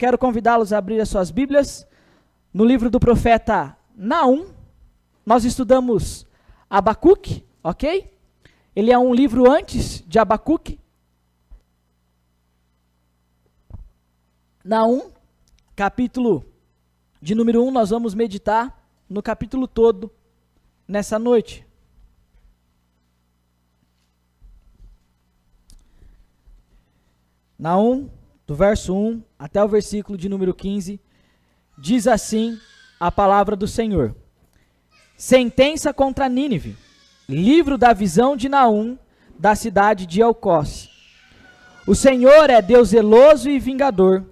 quero convidá-los a abrir as suas Bíblias no livro do profeta Naum. Nós estudamos Abacuque, ok? Ele é um livro antes de Abacuque. Naum, capítulo de número 1, nós vamos meditar no capítulo todo nessa noite. Naum, do verso 1 até o versículo de número 15, diz assim a palavra do Senhor. Sentença contra Nínive, livro da visão de Naum, da cidade de Elcós. O Senhor é Deus zeloso e vingador.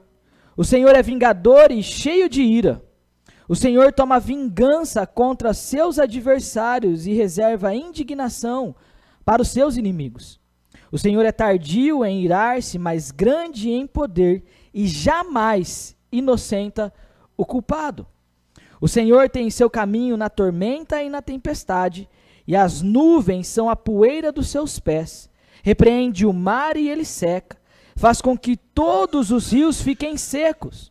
O Senhor é vingador e cheio de ira. O Senhor toma vingança contra seus adversários e reserva indignação para os seus inimigos. O Senhor é tardio em irar-se, mas grande em poder, e jamais inocenta o culpado. O Senhor tem seu caminho na tormenta e na tempestade, e as nuvens são a poeira dos seus pés. Repreende o mar e ele seca, faz com que todos os rios fiquem secos.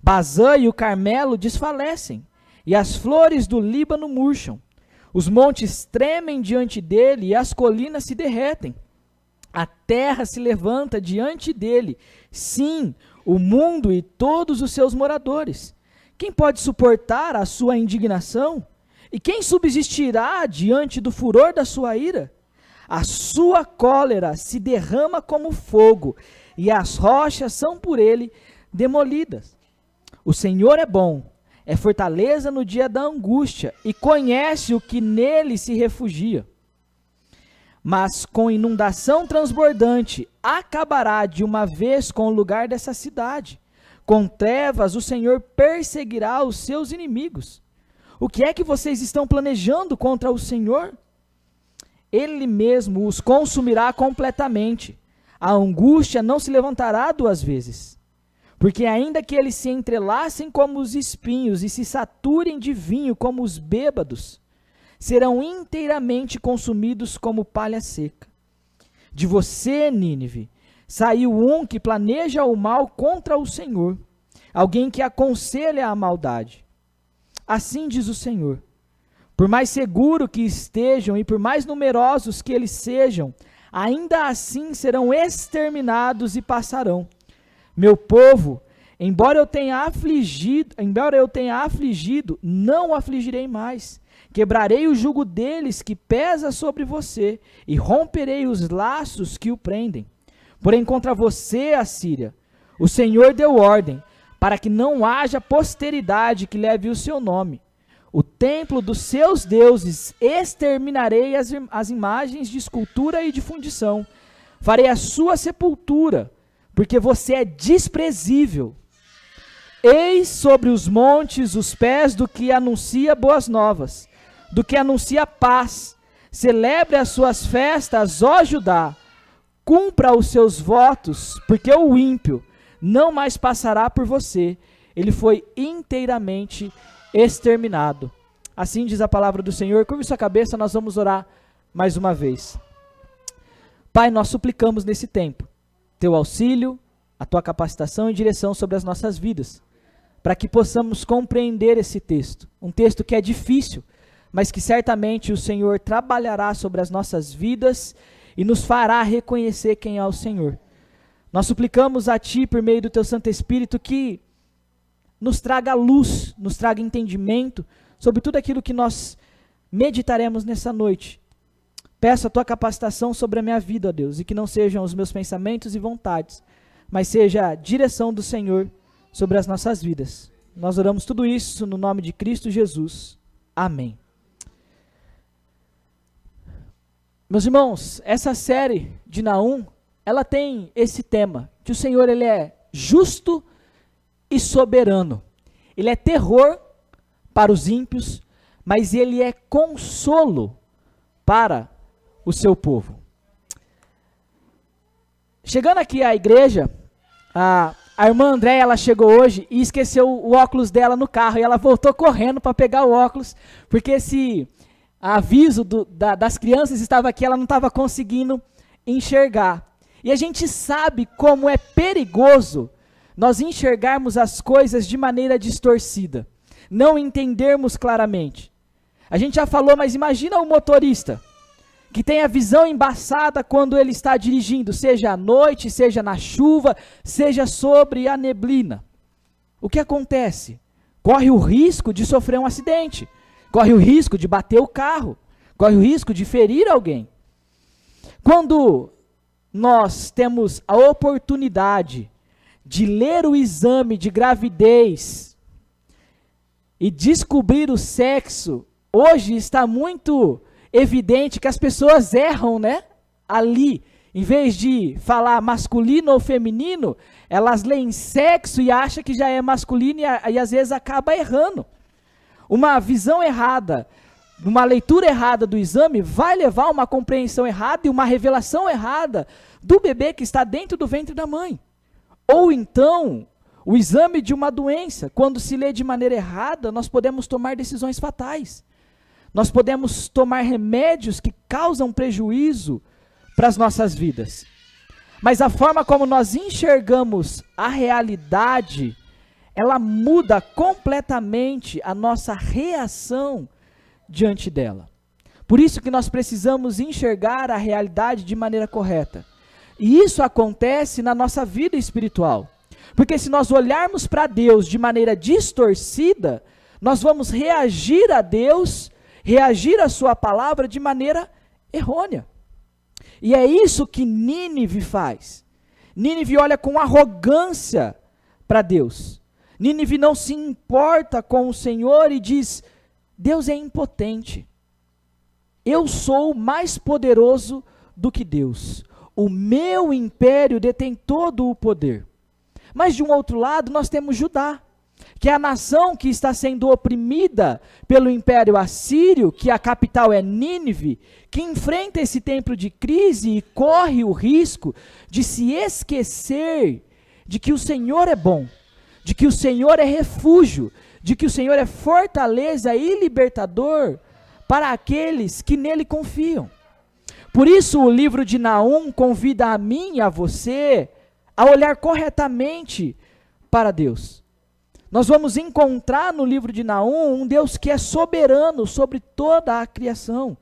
Bazã e o Carmelo desfalecem, e as flores do Líbano murcham. Os montes tremem diante dele, e as colinas se derretem. A terra se levanta diante dele, sim, o mundo e todos os seus moradores. Quem pode suportar a sua indignação? E quem subsistirá diante do furor da sua ira? A sua cólera se derrama como fogo, e as rochas são por ele demolidas. O Senhor é bom, é fortaleza no dia da angústia, e conhece o que nele se refugia. Mas com inundação transbordante, acabará de uma vez com o lugar dessa cidade. Com trevas o Senhor perseguirá os seus inimigos. O que é que vocês estão planejando contra o Senhor? Ele mesmo os consumirá completamente. A angústia não se levantará duas vezes. Porque ainda que eles se entrelacem como os espinhos e se saturem de vinho como os bêbados, serão inteiramente consumidos como palha seca. De você, Nínive, saiu um que planeja o mal contra o Senhor, alguém que aconselha a maldade. Assim diz o Senhor: por mais seguro que estejam e por mais numerosos que eles sejam, ainda assim serão exterminados e passarão. Meu povo, embora eu tenha afligido, não o afligirei mais. Quebrarei o jugo deles que pesa sobre você, e romperei os laços que o prendem. Porém, contra você, Assíria, o Senhor deu ordem, para que não haja posteridade que leve o seu nome. O templo dos seus deuses exterminarei as imagens de escultura e de fundição. Farei a sua sepultura, porque você é desprezível. Eis sobre os montes os pés do que anuncia boas novas, do que anuncia paz. Celebre as suas festas, ó Judá. Cumpra os seus votos, porque o ímpio não mais passará por você. Ele foi inteiramente exterminado. Assim diz a palavra do Senhor. Curve sua cabeça, nós vamos orar mais uma vez. Pai, nós suplicamos nesse tempo teu auxílio, a tua capacitação e direção sobre as nossas vidas, para que possamos compreender esse texto. Um texto que é difícil, mas que certamente o Senhor trabalhará sobre as nossas vidas e nos fará reconhecer quem é o Senhor. Nós suplicamos a Ti, por meio do Teu Santo Espírito, que nos traga luz, nos traga entendimento sobre tudo aquilo que nós meditaremos nessa noite. Peço a Tua capacitação sobre a minha vida, ó Deus, e que não sejam os meus pensamentos e vontades, mas seja a direção do Senhor sobre as nossas vidas. Nós oramos tudo isso no nome de Cristo Jesus. Amém. Meus irmãos, essa série de Naum, ela tem esse tema, que o Senhor ele é justo e soberano. Ele é terror para os ímpios, mas ele é consolo para o seu povo. Chegando aqui à igreja, a irmã Andréia, ela chegou hoje e esqueceu o óculos dela no carro, e ela voltou correndo para pegar o óculos, porque esse aviso das crianças estava aqui, ela não estava conseguindo enxergar. E a gente sabe como é perigoso nós enxergarmos as coisas de maneira distorcida, não entendermos claramente. A gente já falou, mas imagina o motorista que tem a visão embaçada quando ele está dirigindo, seja à noite, seja na chuva, seja sobre a neblina. O que acontece? Corre o risco de sofrer um acidente, corre o risco de bater o carro, corre o risco de ferir alguém. Quando nós temos a oportunidade de ler o exame de gravidez e descobrir o sexo, hoje está muito evidente que as pessoas erram, né? Ali, em vez de falar masculino ou feminino, elas leem sexo e acham que já é masculino e às vezes acaba errando. Uma visão errada, uma leitura errada do exame vai levar a uma compreensão errada e uma revelação errada do bebê que está dentro do ventre da mãe. Ou então, o exame de uma doença, quando se lê de maneira errada, nós podemos tomar decisões fatais. Nós podemos tomar remédios que causam prejuízo para as nossas vidas. Mas a forma como nós enxergamos a realidade, ela muda completamente a nossa reação diante dela. Por isso que nós precisamos enxergar a realidade de maneira correta. E isso acontece na nossa vida espiritual. Porque se nós olharmos para Deus de maneira distorcida, nós vamos reagir a Deus, reagir à sua palavra de maneira errônea. E é isso que Nínive faz. Nínive olha com arrogância para Deus. Nínive não se importa com o Senhor e diz: Deus é impotente. Eu sou mais poderoso do que Deus. O meu império detém todo o poder. Mas de um outro lado nós temos Judá, que é a nação que está sendo oprimida pelo império assírio, que a capital é Nínive, que enfrenta esse tempo de crise e corre o risco de se esquecer de que o Senhor é bom, de que o Senhor é refúgio, de que o Senhor é fortaleza e libertador para aqueles que nele confiam. Por isso o livro de Naum convida a mim e a você a olhar corretamente para Deus. Nós vamos encontrar no livro de Naum um Deus que é soberano sobre toda a criação.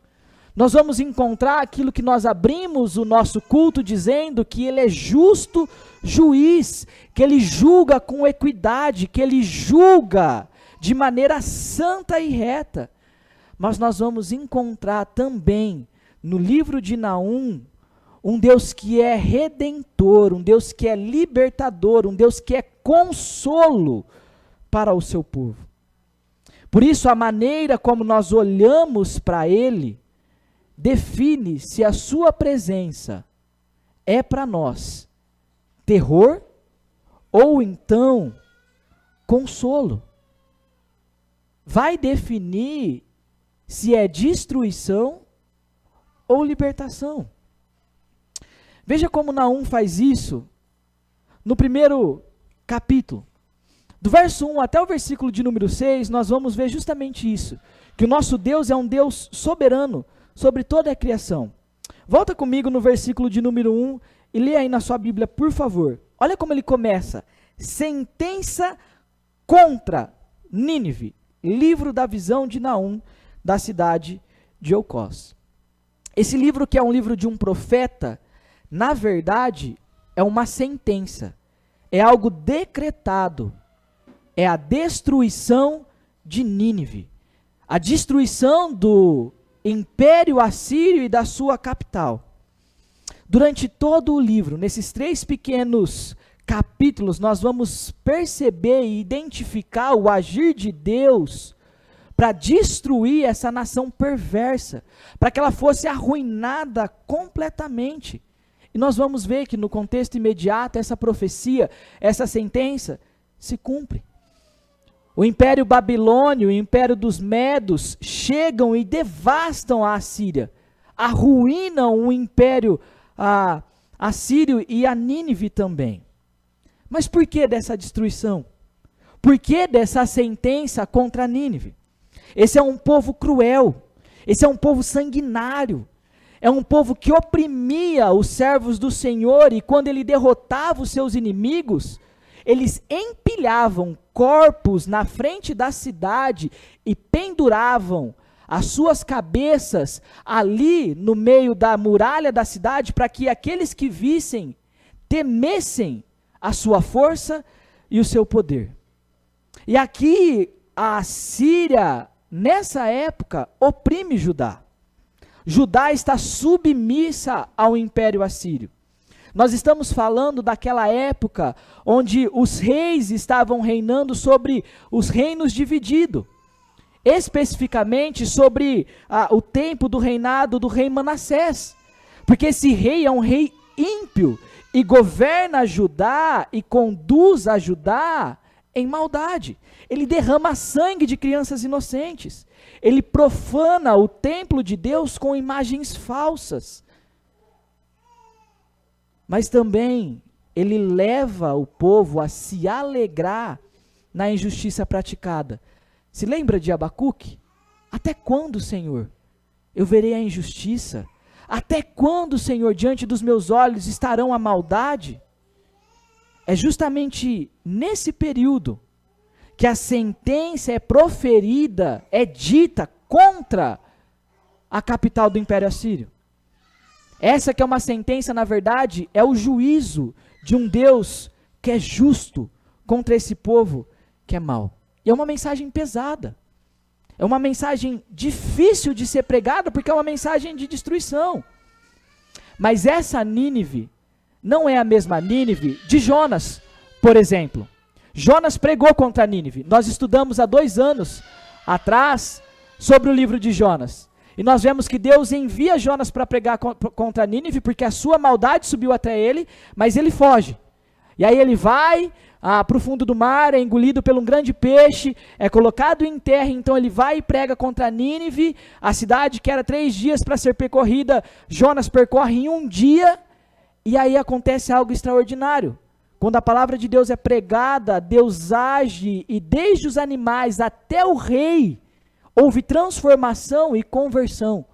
Nós vamos encontrar aquilo que nós abrimos o nosso culto dizendo, que ele é justo juiz, que ele julga com equidade, que ele julga de maneira santa e reta. Mas nós vamos encontrar também no livro de Naum um Deus que é redentor, um Deus que é libertador, um Deus que é consolo para o seu povo. Por isso, a maneira como nós olhamos para ele define se a sua presença é para nós terror ou então consolo. Vai definir se é destruição ou libertação. Veja como Naum faz isso no primeiro capítulo. Do verso 1 até o versículo de número 6, nós vamos ver justamente isso, que o nosso Deus é um Deus soberano sobre toda a criação. Volta comigo no versículo de número 1 e lê aí na sua Bíblia, por favor. Olha como ele começa: sentença contra Nínive, livro da visão de Naum, da cidade de Elcós. Esse livro, que é um livro de um profeta, na verdade, é uma sentença, é algo decretado, é a destruição de Nínive, a destruição do império assírio e da sua capital. Durante todo o livro, nesses 3 pequenos capítulos, nós vamos perceber e identificar o agir de Deus para destruir essa nação perversa, para que ela fosse arruinada completamente. E nós vamos ver que no contexto imediato, essa profecia, essa sentença se cumpre. O Império Babilônio, o Império dos Medos, chegam e devastam a Assíria, arruinam o Império Assírio e a Nínive também. Mas por que dessa destruição? Por que dessa sentença contra Nínive? Esse é um povo cruel, esse é um povo sanguinário, é um povo que oprimia os servos do Senhor, e quando ele derrotava os seus inimigos, eles empilhavam corpos na frente da cidade e penduravam as suas cabeças ali no meio da muralha da cidade, para que aqueles que vissem temessem a sua força e o seu poder. E aqui a Síria, nessa época, oprime Judá. Judá está submissa ao Império Assírio. Nós estamos falando daquela época onde os reis estavam reinando sobre os reinos divididos. Especificamente sobre o tempo do reinado do rei Manassés. Porque esse rei é um rei ímpio e governa Judá e conduz a Judá em maldade. Ele derrama sangue de crianças inocentes. Ele profana o templo de Deus com imagens falsas. Mas também ele leva o povo a se alegrar na injustiça praticada. Se lembra de Abacuque? Até quando, Senhor, eu verei a injustiça? Até quando, Senhor, diante dos meus olhos estarão a maldade? É justamente nesse período que a sentença é proferida, é dita contra a capital do Império Assírio. Essa que é uma sentença, na verdade, é o juízo de um Deus que é justo contra esse povo que é mau. E é uma mensagem pesada. É uma mensagem difícil de ser pregada, porque é uma mensagem de destruição. Mas essa Nínive não é a mesma Nínive de Jonas, por exemplo. Jonas pregou contra Nínive. Nós estudamos há 2 anos atrás sobre o livro de Jonas. E nós vemos que Deus envia Jonas para pregar contra Nínive, porque a sua maldade subiu até ele, mas ele foge. E aí ele vai para o fundo do mar, é engolido por um grande peixe, é colocado em terra, então ele vai e prega contra Nínive, a cidade que era 3 dias para ser percorrida, Jonas percorre em 1 dia, e aí acontece algo extraordinário. Quando a palavra de Deus é pregada, Deus age, e desde os animais até o rei, houve transformação e conversão.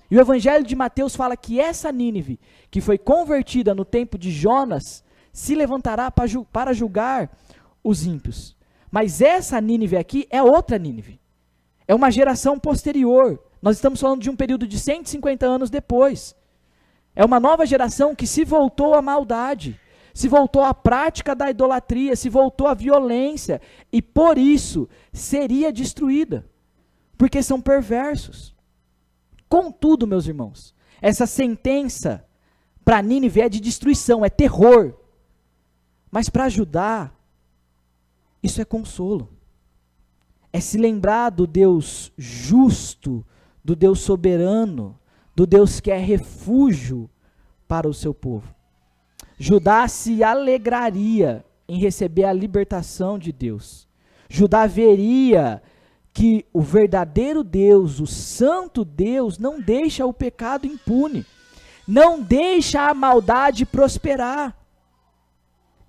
E o Evangelho de Mateus fala que essa Nínive, que foi convertida no tempo de Jonas, se levantará para julgar os ímpios. Mas essa Nínive aqui é outra Nínive. É uma geração posterior. Nós estamos falando de um período de 150 anos depois. É uma nova geração que se voltou à maldade, se voltou à prática da idolatria, se voltou à violência, e por isso seria destruída, porque são perversos. Contudo, meus irmãos, essa sentença para Nínive é de destruição, é terror. Mas para Judá, isso é consolo. É se lembrar do Deus justo, do Deus soberano, do Deus que é refúgio para o seu povo. Judá se alegraria em receber a libertação de Deus. Judá veria que o verdadeiro Deus, o santo Deus, não deixa o pecado impune, não deixa a maldade prosperar.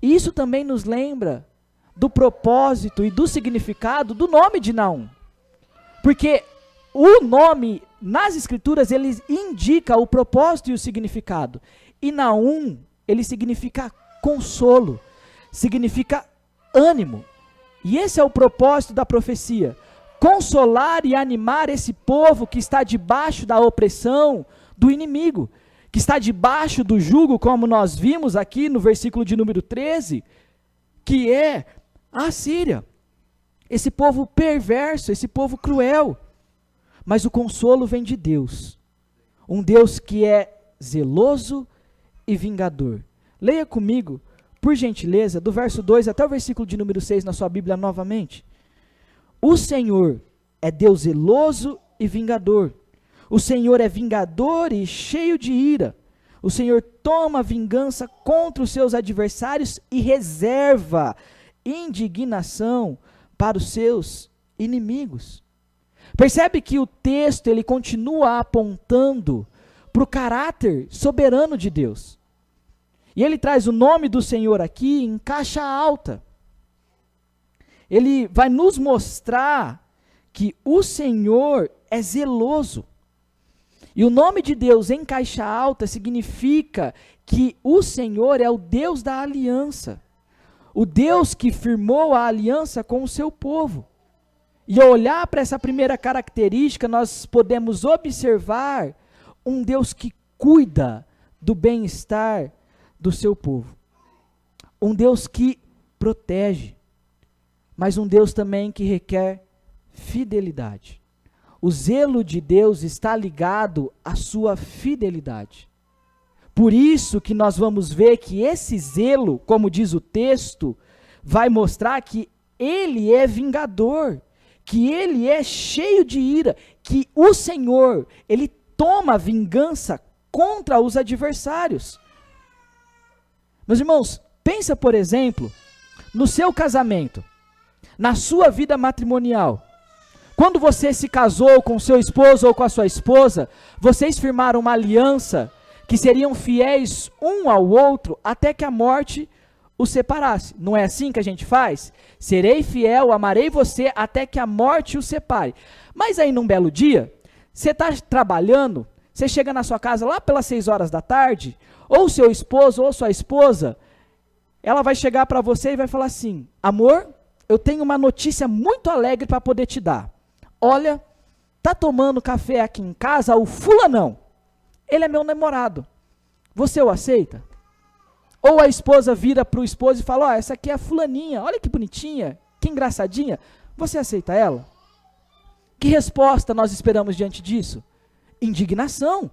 Isso também nos lembra do propósito e do significado do nome de Naum. Porque o nome, nas Escrituras, ele indica o propósito e o significado. E Naum, ele significa consolo, significa ânimo. E esse é o propósito da profecia. Consolar e animar esse povo que está debaixo da opressão do inimigo, que está debaixo do jugo, como nós vimos aqui no versículo de número 13, que é a Síria. Esse povo perverso, esse povo cruel. Mas o consolo vem de Deus. Um Deus que é zeloso e vingador. Leia comigo, por gentileza, do verso 2 até o versículo de número 6 na sua Bíblia novamente. O Senhor é Deus zeloso e vingador. O Senhor é vingador e cheio de ira. O Senhor toma vingança contra os seus adversários e reserva indignação para os seus inimigos. Percebe que o texto ele continua apontando para o caráter soberano de Deus. E ele traz o nome do Senhor aqui em caixa alta. Ele vai nos mostrar que o Senhor é zeloso. E o nome de Deus em caixa alta significa que o Senhor é o Deus da aliança. o Deus que firmou a aliança com o seu povo. E ao olhar para essa primeira característica, nós podemos observar um Deus que cuida do bem-estar do seu povo. Um Deus que protege, mas um Deus também que requer fidelidade. O zelo de Deus está ligado à sua fidelidade. Por isso que nós vamos ver que esse zelo, como diz o texto, vai mostrar que ele é vingador, que ele é cheio de ira, que o Senhor, ele toma vingança contra os adversários. Meus irmãos, pensa, por exemplo, no seu casamento, na sua vida matrimonial. Quando você se casou com seu esposo ou com a sua esposa, vocês firmaram uma aliança que seriam fiéis um ao outro até que a morte os separasse. Não é assim que a gente faz? Serei fiel, amarei você até que a morte os separe. Mas aí num belo dia, você está trabalhando, você chega na sua casa lá pelas 6 horas da tarde, ou seu esposo ou sua esposa, ela vai chegar para você e vai falar assim: amor, eu tenho uma notícia muito alegre para poder te dar. Olha, tá tomando café aqui em casa o fulanão. Ele é meu namorado. Você o aceita? Ou a esposa vira para o esposo e fala: ó, essa aqui é a fulaninha, olha que bonitinha, que engraçadinha. Você aceita ela? Que resposta nós esperamos diante disso? Indignação.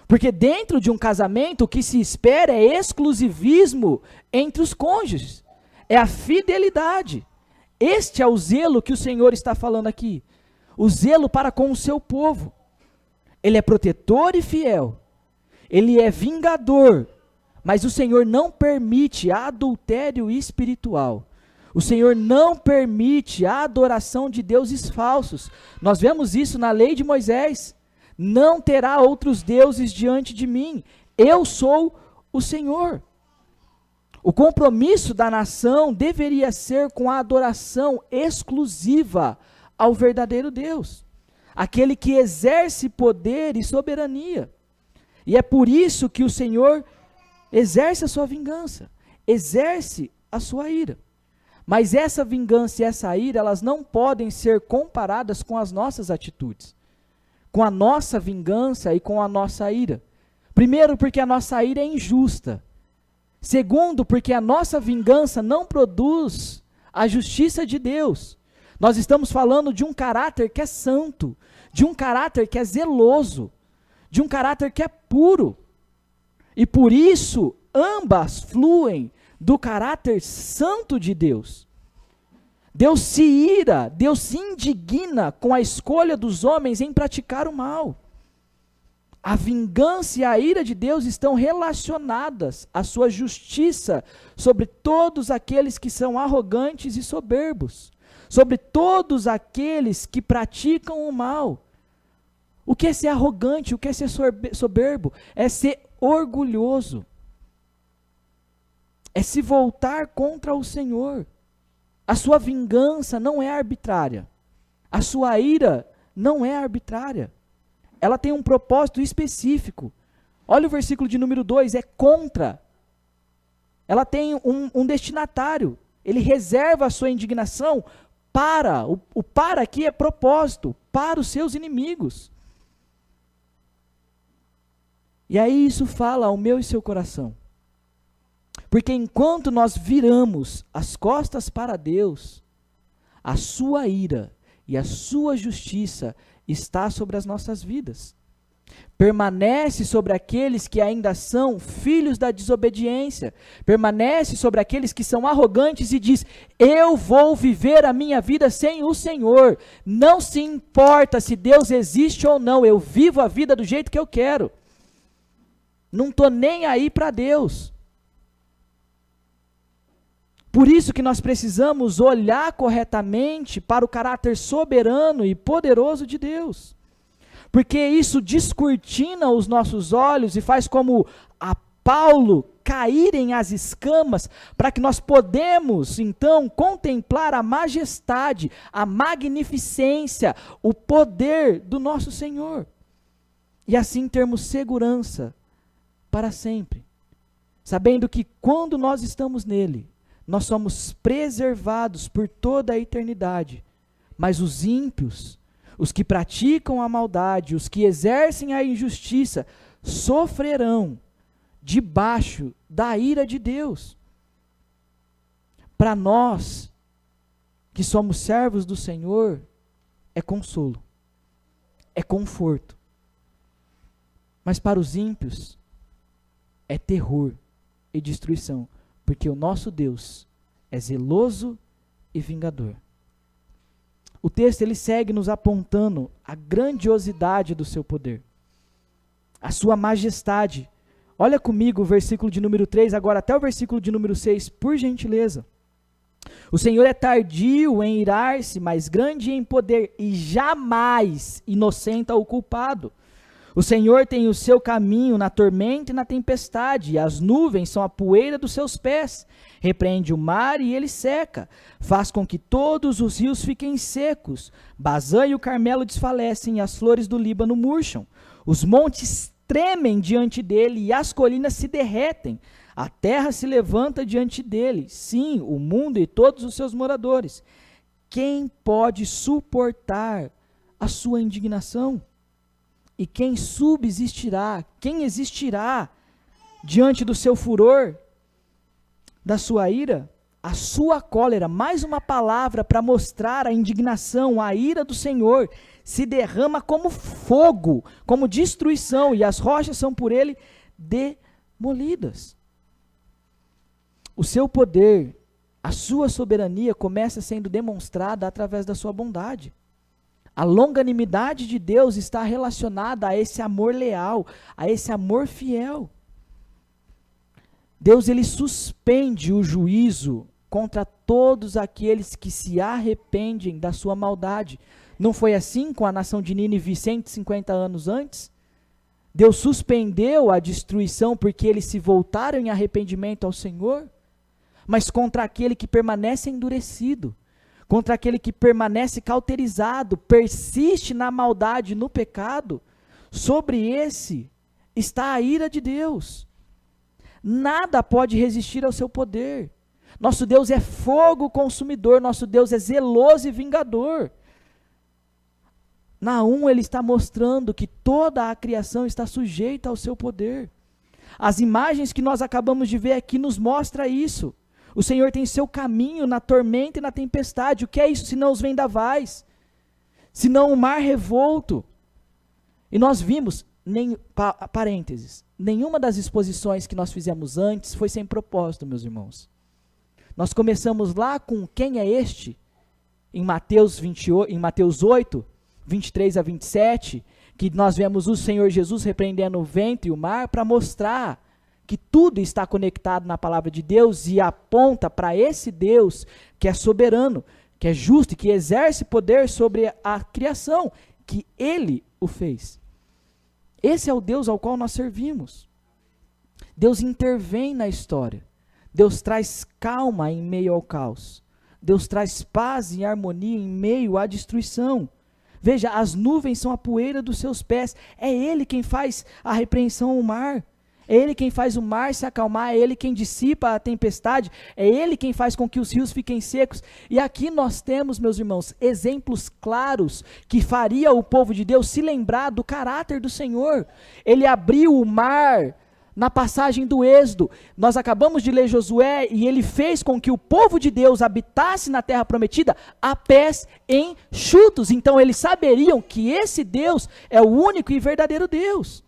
Porque dentro de um casamento o que se espera é exclusivismo entre os cônjuges. É a fidelidade. Este é o zelo que o Senhor está falando aqui. O zelo para com o seu povo. Ele é protetor e fiel. Ele é vingador. Mas o Senhor não permite adultério espiritual. O Senhor não permite a adoração de deuses falsos. Nós vemos isso na lei de Moisés. Não terá outros deuses diante de mim. Eu sou o Senhor. O compromisso da nação deveria ser com a adoração exclusiva ao verdadeiro Deus. Aquele que exerce poder e soberania. E é por isso que o Senhor exerce a sua vingança, exerce a sua ira. Mas essa vingança e essa ira, elas não podem ser comparadas com as nossas atitudes, com a nossa vingança e com a nossa ira. Primeiro, porque a nossa ira é injusta. Segundo, porque a nossa vingança não produz a justiça de Deus. Nós estamos falando de um caráter que é santo, de um caráter que é zeloso, de um caráter que é puro. E por isso, ambas fluem do caráter santo de Deus. Deus se ira, Deus se indigna com a escolha dos homens em praticar o mal. A vingança e a ira de Deus estão relacionadas à sua justiça sobre todos aqueles que são arrogantes e soberbos, sobre todos aqueles que praticam o mal. O que é ser arrogante? O que é ser soberbo? É ser orgulhoso. É se voltar contra o Senhor. A sua vingança não é arbitrária. A sua ira não é arbitrária. Ela tem um propósito específico. Olha o versículo de número 2, é contra. Ela tem um destinatário. Ele reserva a sua indignação para. O para aqui é propósito, para os seus inimigos. E aí isso fala ao meu e seu coração. Porque enquanto nós viramos as costas para Deus, a sua ira e a sua justiça está sobre as nossas vidas. Permanece sobre aqueles que ainda são filhos da desobediência. Permanece sobre aqueles que são arrogantes e diz: eu vou viver a minha vida sem o Senhor. Não se importa se Deus existe ou não, eu vivo a vida do jeito que eu quero. Não estou nem aí para Deus. Por isso que nós precisamos olhar corretamente para o caráter soberano e poderoso de Deus. Porque isso descortina os nossos olhos e faz como a Paulo caírem as escamas, para que nós podemos então contemplar a majestade, a magnificência, o poder do nosso Senhor. E assim termos segurança para sempre. Sabendo que quando nós estamos nele, nós somos preservados por toda a eternidade. Mas os ímpios, os que praticam a maldade, os que exercem a injustiça, sofrerão debaixo da ira de Deus. Para nós, que somos servos do Senhor, é consolo, é conforto. Mas para os ímpios, é terror e destruição, porque o nosso Deus é zeloso e vingador. O texto ele segue nos apontando a grandiosidade do seu poder, a sua majestade. Olha comigo o versículo de número 3, agora até o versículo de número 6, por gentileza. O Senhor é tardio em irar-se, mas grande em poder, e jamais inocenta o culpado. O Senhor tem o seu caminho na tormenta e na tempestade, e as nuvens são a poeira dos seus pés. Repreende o mar e ele seca, faz com que todos os rios fiquem secos. Bazã e o Carmelo desfalecem e as flores do Líbano murcham. Os montes tremem diante dele e as colinas se derretem. A terra se levanta diante dele, sim, o mundo e todos os seus moradores. Quem pode suportar a sua indignação? E quem subsistirá, quem existirá diante do seu furor, da sua ira? A sua cólera, mais uma palavra para mostrar a indignação, a ira do Senhor, se derrama como fogo, como destruição, e as rochas são por ele demolidas. O seu poder, a sua soberania começa sendo demonstrada através da sua bondade. A longanimidade de Deus está relacionada a esse amor leal, a esse amor fiel. Deus ele suspende o juízo contra todos aqueles que se arrependem da sua maldade. Não foi assim com a nação de Nínive 150 anos antes? Deus suspendeu a destruição porque eles se voltaram em arrependimento ao Senhor? Mas contra aquele que permanece endurecido, contra aquele que permanece cauterizado, persiste na maldade, no pecado, sobre esse está a ira de Deus. Nada pode resistir ao seu poder. Nosso Deus é fogo consumidor, nosso Deus é zeloso e vingador. Naum ele está mostrando que toda a criação está sujeita ao seu poder. As imagens que nós acabamos de ver aqui nos mostram isso. O Senhor tem seu caminho na tormenta e na tempestade. O que é isso senão os vendavais? Senão o mar revolto? E nós vimos, parênteses, nenhuma das exposições que nós fizemos antes foi sem propósito, meus irmãos. Nós começamos lá com quem é este? Em Mateus 8, 23 a 27, que nós vemos o Senhor Jesus repreendendo o vento e o mar para mostrar que tudo está conectado na palavra de Deus e aponta para esse Deus que é soberano, que é justo e que exerce poder sobre a criação, que Ele o fez. Esse é o Deus ao qual nós servimos. Deus intervém na história. Deus traz calma em meio ao caos. Deus traz paz e harmonia em meio à destruição. Veja, as nuvens são a poeira dos seus pés. É Ele quem faz a repreensão ao mar. É Ele quem faz o mar se acalmar, é Ele quem dissipa a tempestade, é Ele quem faz com que os rios fiquem secos. E aqui nós temos, meus irmãos, exemplos claros que faria o povo de Deus se lembrar do caráter do Senhor. Ele abriu o mar na passagem do Êxodo. Nós acabamos de ler Josué e ele fez com que o povo de Deus habitasse na terra prometida a pés enxutos. Então eles saberiam que esse Deus é o único e verdadeiro Deus.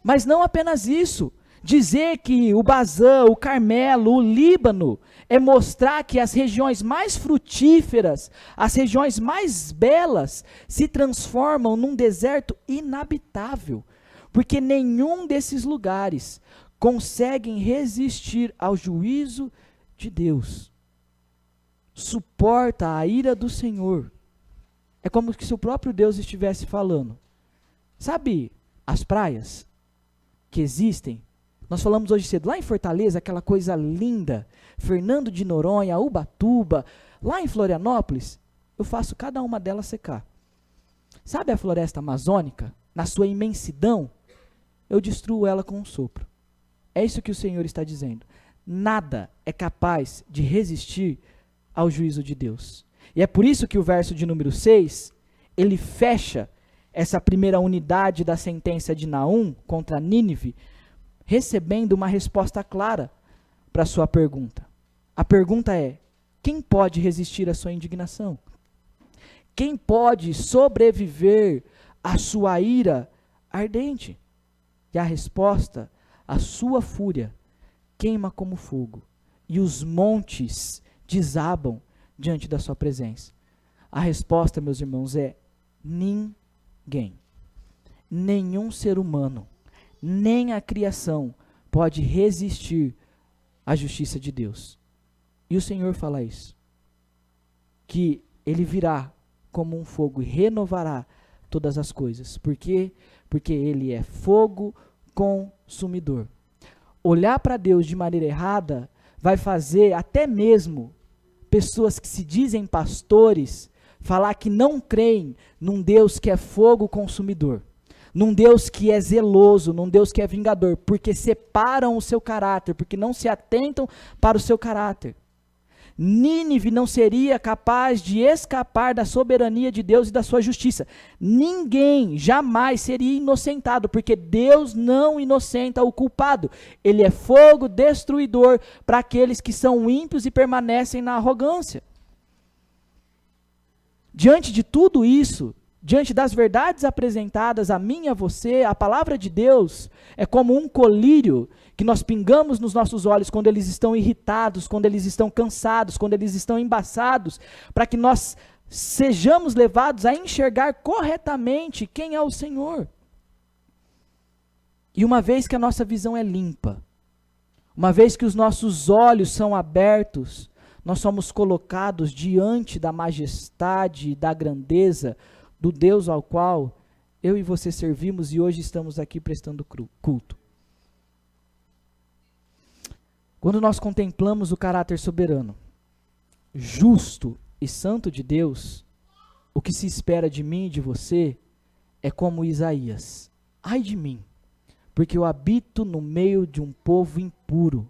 Mas não apenas isso, dizer que o Bazã, o Carmelo, o Líbano, é mostrar que as regiões mais frutíferas, as regiões mais belas, se transformam num deserto inabitável, porque nenhum desses lugares conseguem resistir ao juízo de Deus. Suporta a ira do Senhor. É como se o próprio Deus estivesse falando. Sabe as praias que existem? Nós falamos hoje cedo, lá em Fortaleza, aquela coisa linda, Fernando de Noronha, Ubatuba, lá em Florianópolis, eu faço cada uma delas secar. Sabe a floresta amazônica, na sua imensidão? Eu destruo ela com um sopro. É isso que o Senhor está dizendo. nada é capaz de resistir ao juízo de Deus. E é por isso que o verso de número 6, ele fecha essa primeira unidade da sentença de Naum contra Nínive, recebendo uma resposta clara para a sua pergunta. A pergunta é: quem pode resistir à sua indignação? Quem pode sobreviver à sua ira ardente? E a resposta: a sua fúria queima como fogo, e os montes desabam diante da sua presença. A resposta, meus irmãos, é ninguém. Nenhum ser humano, nem a criação pode resistir à justiça de Deus. E o Senhor fala isso, que Ele virá como um fogo e renovará todas as coisas. Por quê? Porque Ele é fogo consumidor. Olhar para Deus de maneira errada vai fazer até mesmo pessoas que se dizem pastores falar que não creem num Deus que é fogo consumidor, num Deus que é zeloso, num Deus que é vingador, porque separam o seu caráter, porque não se atentam para o seu caráter. Nínive não seria capaz de escapar da soberania de Deus e da sua justiça. Ninguém jamais seria inocentado, porque Deus não inocenta o culpado. Ele é fogo destruidor para aqueles que são ímpios e permanecem na arrogância. Diante de tudo isso, diante das verdades apresentadas a mim e a você, a palavra de Deus é como um colírio que nós pingamos nos nossos olhos quando eles estão irritados, quando eles estão cansados, quando eles estão embaçados, para que nós sejamos levados a enxergar corretamente quem é o Senhor. E uma vez que a nossa visão é limpa, uma vez que os nossos olhos são abertos, nós somos colocados diante da majestade e da grandeza do Deus ao qual eu e você servimos e hoje estamos aqui prestando culto. Quando nós contemplamos o caráter soberano, justo e santo de Deus, o que se espera de mim e de você é como Isaías: ai de mim, porque eu habito no meio de um povo impuro.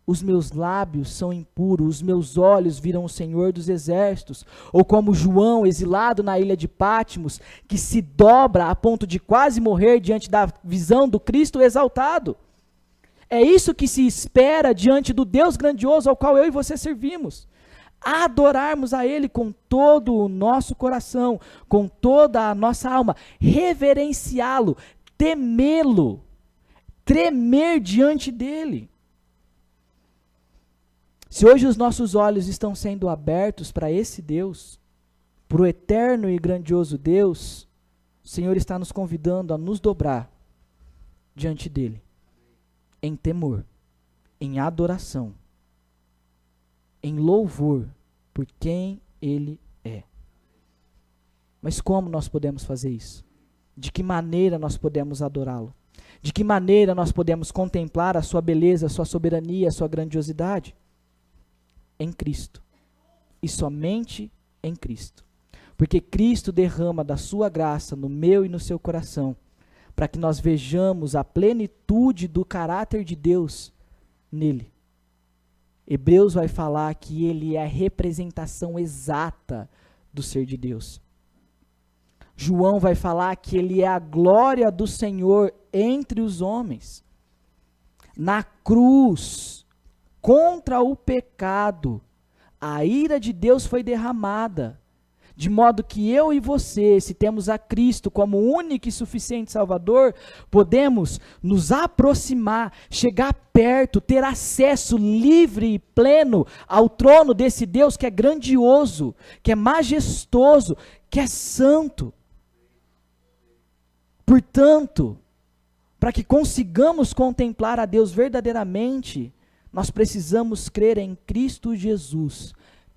Os meus lábios são impuros, os meus olhos viram o Senhor dos exércitos. Ou como João, exilado na ilha de Patmos, que se dobra a ponto de quase morrer diante da visão do Cristo exaltado. É isso que se espera diante do Deus grandioso ao qual eu e você servimos. Adorarmos a Ele com todo o nosso coração, com toda a nossa alma, reverenciá-lo, temê-lo, tremer diante dEle. Se hoje os nossos olhos estão sendo abertos para esse Deus, para o eterno e grandioso Deus, o Senhor está nos convidando a nos dobrar diante dEle, em temor, em adoração, em louvor por quem Ele é. Mas como nós podemos fazer isso? De que maneira nós podemos adorá-lo? De que maneira nós podemos contemplar a sua beleza, a sua soberania, a sua grandiosidade? Em Cristo, e somente em Cristo, porque Cristo derrama da sua graça no meu e no seu coração, para que nós vejamos a plenitude do caráter de Deus nele. Hebreus vai falar que ele é a representação exata do ser de Deus. João vai falar que ele é a glória do Senhor entre os homens. Na cruz, contra o pecado, a ira de Deus foi derramada, de modo que eu e você, se temos a Cristo como único e suficiente Salvador, podemos nos aproximar, chegar perto, ter acesso livre e pleno ao trono desse Deus que é grandioso, que é majestoso, que é santo. Portanto, para que consigamos contemplar a Deus verdadeiramente, nós precisamos crer em Cristo Jesus,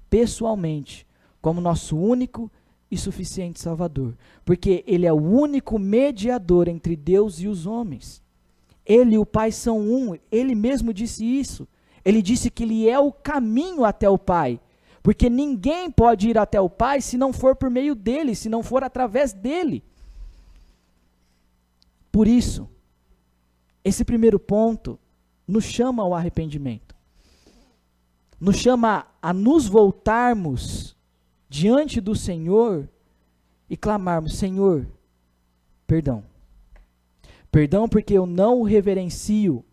pessoalmente, como nosso único e suficiente Salvador, porque Ele é o único mediador entre Deus e os homens. Ele e o Pai são um, Ele mesmo disse isso. Ele disse que Ele é o caminho até o Pai, porque ninguém pode ir até o Pai se não for por meio dEle, se não for através dEle. Por isso, esse primeiro ponto nos chama ao arrependimento. nos chama a nos voltarmos diante do Senhor e clamarmos: Senhor, perdão. Perdão porque eu não o reverencio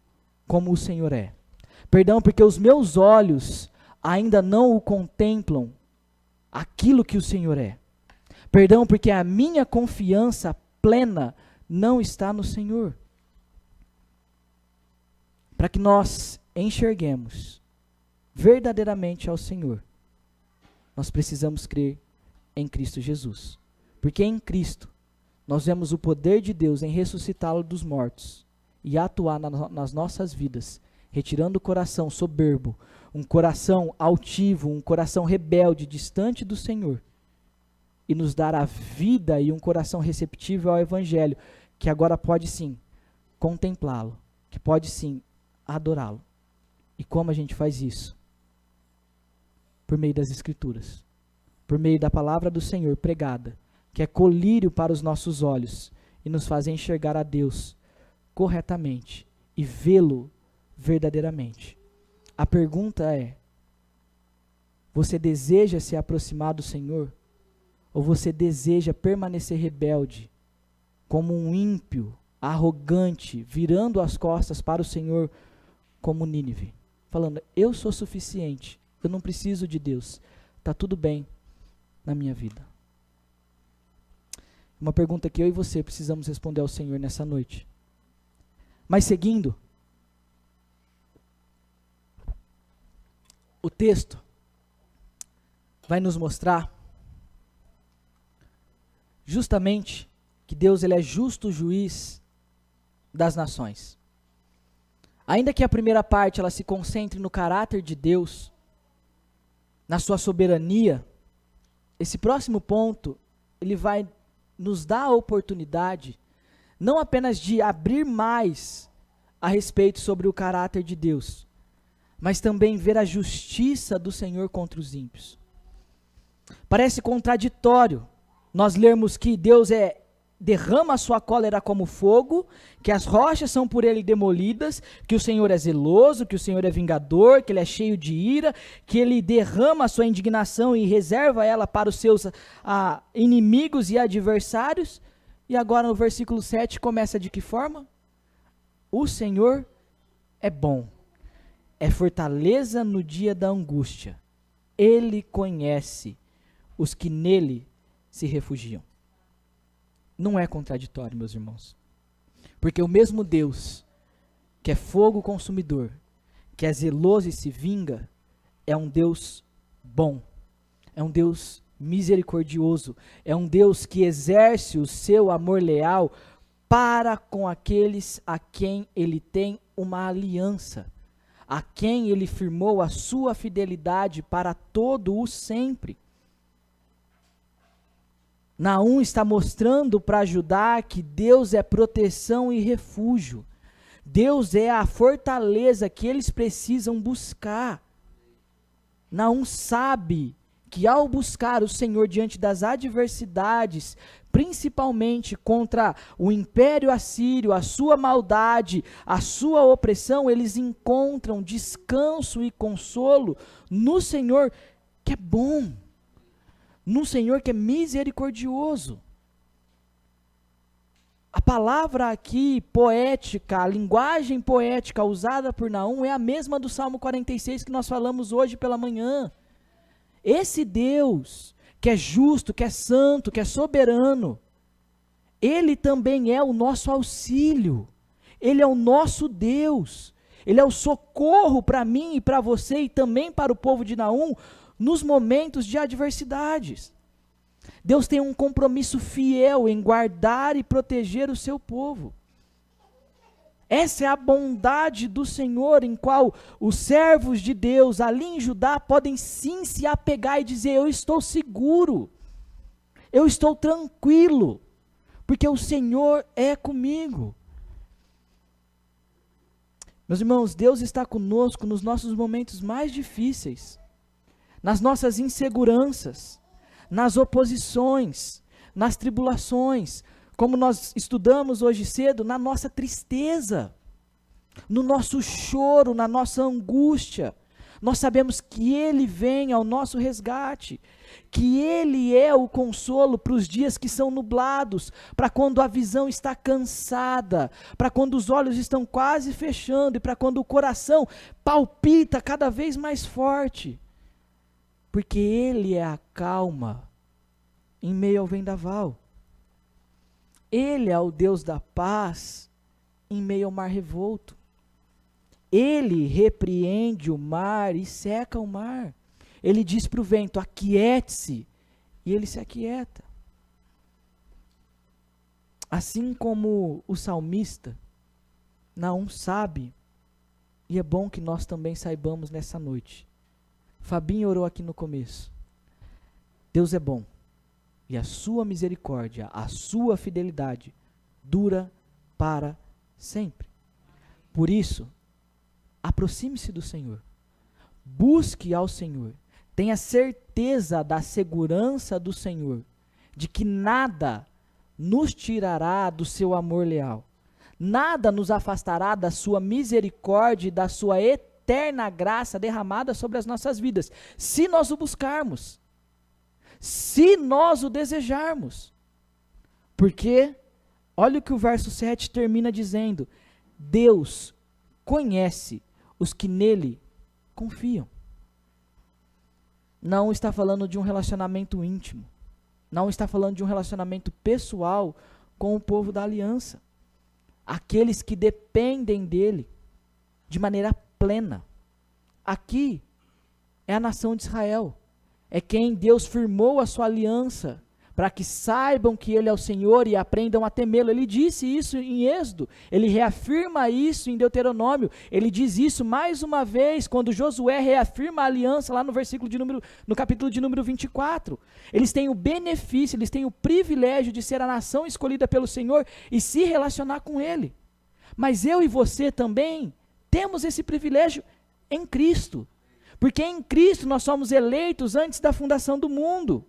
como o Senhor é. Perdão porque os meus olhos ainda não o contemplam aquilo que o Senhor é. Perdão porque a minha confiança plena não está no Senhor. Para que nós enxerguemos verdadeiramente ao Senhor, nós precisamos crer em Cristo Jesus. Porque em Cristo nós vemos o poder de Deus em ressuscitá-lo dos mortos e atuar nas nossas vidas, retirando o coração soberbo, um coração altivo, um coração rebelde, distante do Senhor, e nos dar a vida e um coração receptível ao Evangelho, que agora pode sim contemplá-lo, que pode sim adorá-lo. E como a gente faz isso? Por meio das Escrituras, por meio da palavra do Senhor pregada, que é colírio para os nossos olhos e nos faz enxergar a Deus corretamente e vê-lo verdadeiramente. A pergunta é: você deseja se aproximar do Senhor? Ou você deseja permanecer rebelde, como um ímpio, arrogante, virando as costas para o Senhor como Nínive, falando: eu sou suficiente, eu não preciso de Deus, está tudo bem na minha vida? Uma pergunta que eu e você precisamos responder ao Senhor nessa noite. Mas seguindo, o texto vai nos mostrar justamente que Deus ele é justo juiz das nações. Ainda que a primeira parte ela se concentre no caráter de Deus, na sua soberania, esse próximo ponto ele vai nos dar a oportunidade não apenas de abrir mais a respeito sobre o caráter de Deus, mas também ver a justiça do Senhor contra os ímpios. Parece contraditório nós lermos que Deus derrama a sua cólera como fogo, que as rochas são por ele demolidas, que o Senhor é zeloso, que o Senhor é vingador, que ele é cheio de ira, que ele derrama a sua indignação e reserva ela para os seus inimigos e adversários. E agora no versículo 7 começa de que forma? O Senhor é bom, é fortaleza no dia da angústia. Ele conhece os que nele se refugiam. Não é contraditório, meus irmãos. Porque o mesmo Deus, que é fogo consumidor, que é zeloso e se vinga, é um Deus bom, é um Deus misericordioso, é um Deus que exerce o seu amor leal para com aqueles a quem ele tem uma aliança, a quem ele firmou a sua fidelidade para todo o sempre. Naum está mostrando para Judá que Deus é proteção e refúgio. Deus é a fortaleza que eles precisam buscar. Naum sabe que ao buscar o Senhor diante das adversidades, principalmente contra o império assírio, a sua maldade, a sua opressão, eles encontram descanso e consolo no Senhor que é bom, no Senhor que é misericordioso. A palavra aqui poética, a linguagem poética usada por Naum é a mesma do Salmo 46 que nós falamos hoje pela manhã. Esse Deus que é justo, que é santo, que é soberano, Ele também é o nosso auxílio, Ele é o nosso Deus, Ele é o socorro para mim e para você e também para o povo de Naum nos momentos de adversidades. Deus tem um compromisso fiel em guardar e proteger o seu povo. Essa é a bondade do Senhor, em qual os servos de Deus ali em Judá podem sim se apegar e dizer: eu estou seguro, eu estou tranquilo, porque o Senhor é comigo. Meus irmãos, Deus está conosco nos nossos momentos mais difíceis, nas nossas inseguranças, nas oposições, nas tribulações, como nós estudamos hoje cedo, na nossa tristeza, no nosso choro, na nossa angústia, Nós sabemos que Ele vem ao nosso resgate, que Ele é o consolo para os dias que são nublados, para quando a visão está cansada, para quando os olhos estão quase fechando e para quando o coração palpita cada vez mais forte. Porque Ele é a calma em meio ao vendaval. Ele é o Deus da paz em meio ao mar revolto. Ele repreende o mar e seca o mar. Ele diz para o vento, aquiete-se, e ele se aquieta. Assim como o salmista, Naum sabe, e é bom que nós também saibamos nessa noite. Fabinho orou aqui no começo. Deus é bom, e a sua misericórdia, a sua fidelidade, dura para sempre. Por isso, aproxime-se do Senhor, busque ao Senhor, tenha certeza da segurança do Senhor, de que nada nos tirará do seu amor leal, nada nos afastará da sua misericórdia e da sua eterna graça derramada sobre as nossas vidas, se nós o buscarmos, se nós o desejarmos. Porque, olha o que o verso 7 termina dizendo, Deus conhece os que nele confiam. Não está falando de um relacionamento íntimo. Não está falando de um relacionamento pessoal com o povo da aliança. Aqueles que dependem dele de maneira plena. Aqui é a nação de Israel. É quem Deus firmou a sua aliança, para que saibam que Ele é o Senhor e aprendam a temê-lo. Ele disse isso em Êxodo, ele reafirma isso em Deuteronômio, ele diz isso mais uma vez, quando Josué reafirma a aliança lá no capítulo de número 24. Eles têm o benefício, eles têm o privilégio de ser a nação escolhida pelo Senhor e se relacionar com Ele. Mas eu e você também temos esse privilégio em Cristo, porque em Cristo nós somos eleitos antes da fundação do mundo.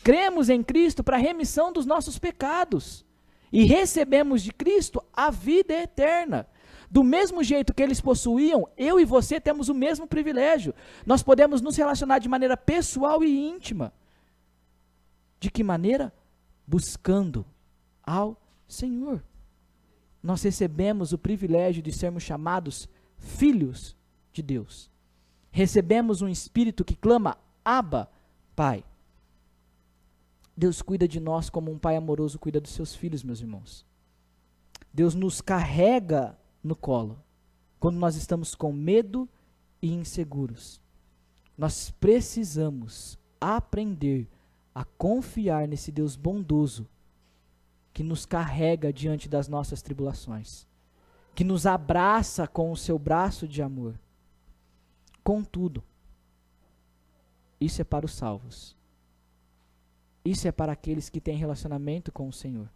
Cremos em Cristo para a remissão dos nossos pecados e recebemos de Cristo a vida eterna. Do mesmo jeito que eles possuíam, eu e você temos o mesmo privilégio. Nós podemos nos relacionar de maneira pessoal e íntima. De que maneira? Buscando ao Senhor. Nós recebemos o privilégio de sermos chamados filhos de Deus. Recebemos um Espírito que clama, Abba, Pai. Deus cuida de nós como um pai amoroso cuida dos seus filhos, meus irmãos. Deus nos carrega no colo quando nós estamos com medo e inseguros. Nós precisamos aprender a confiar nesse Deus bondoso que nos carrega diante das nossas tribulações, que nos abraça com o seu braço de amor. Contudo, isso é para os salvos. Isso é para aqueles que têm relacionamento com o Senhor.